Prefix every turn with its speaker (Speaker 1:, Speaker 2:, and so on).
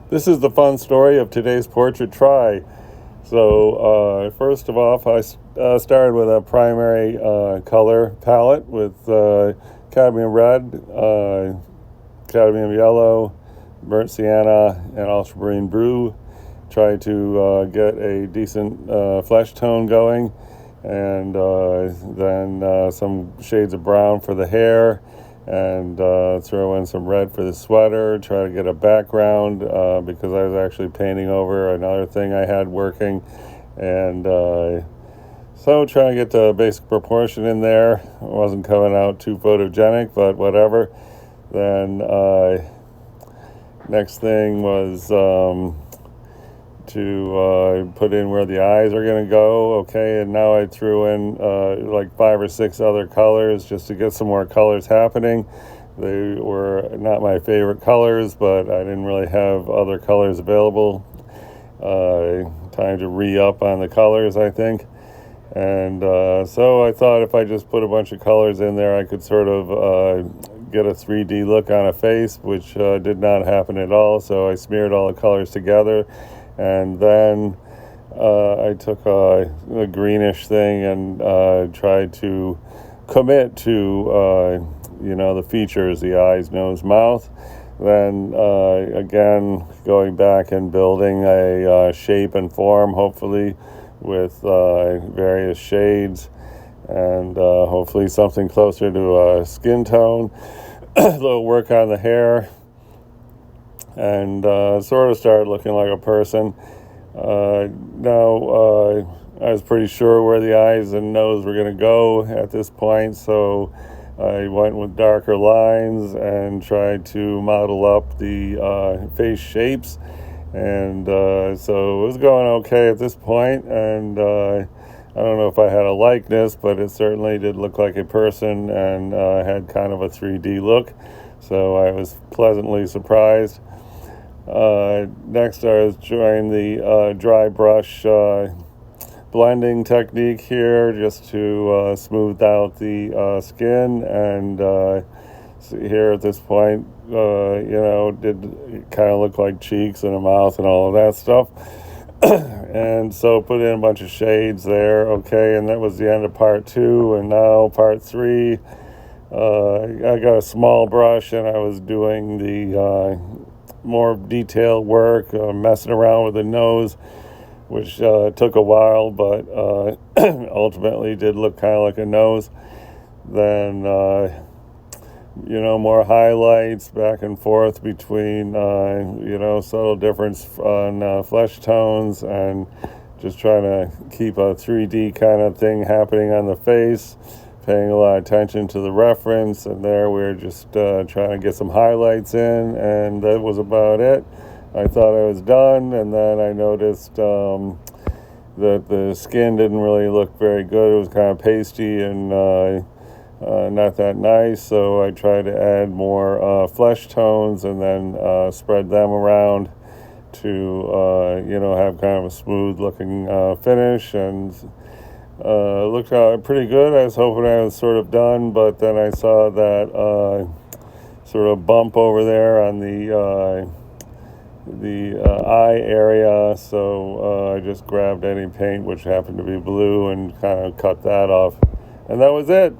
Speaker 1: This is the fun story of today's portrait try. So first of all, I started with a primary color palette with cadmium red, cadmium yellow, burnt sienna, and ultramarine blue. Tried to get a decent flesh tone going, and then some shades of brown for the hair, and throw in some red for the sweater, try to get a background because I was actually painting over another thing I had working, and so trying to get the basic proportion in there. It wasn't coming out too photogenic, but whatever. Then next thing was to put in where the eyes are going to go. Okay, and now I threw in like 5 or 6 other colors just to get some more colors happening. They were not my favorite colors, but I didn't really have other colors available. Time to re-up on the colors, I think. And so I thought if I just put a bunch of colors in there, I could sort of get a 3D look on a face, which did not happen at all. So I smeared all the colors together, and then I took a greenish thing and tried to commit to the features, the eyes, nose, mouth. Then again, going back and building a shape and form, hopefully with various shades, and hopefully something closer to a skin tone. A little work on the hair, and sort of started looking like a person. Now I was pretty sure where the eyes and nose were going to go at this point, so I went with darker lines and tried to model up the face shapes, and so it was going okay at this point, and I don't know if I had a likeness, but it certainly did look like a person, and had kind of a 3D look, so I was pleasantly surprised. Next I was trying the dry brush blending technique here, just to smooth out the skin, and here at this point did kind of look like cheeks and a mouth and all of that stuff. And so put in a bunch of shades there. Okay, and that was the end of part 2, and now part 3. I got a small brush, and I was doing the more detailed work, messing around with the nose, which took a while, but ultimately did look kind of like a nose. Then more highlights back and forth between subtle difference on flesh tones, and just trying to keep a 3D kind of thing happening on the face, paying a lot of attention to the reference, and there we were just trying to get some highlights in, and that was about it. I thought I was done, and then I noticed that the skin didn't really look very good. It was kind of pasty and not that nice, so I tried to add more flesh tones, and then spread them around to have kind of a smooth looking finish, and looked pretty good. I was hoping I was sort of done, but then I saw that sort of bump over there on the eye area, so I just grabbed any paint which happened to be blue and kind of cut that off, and that was it.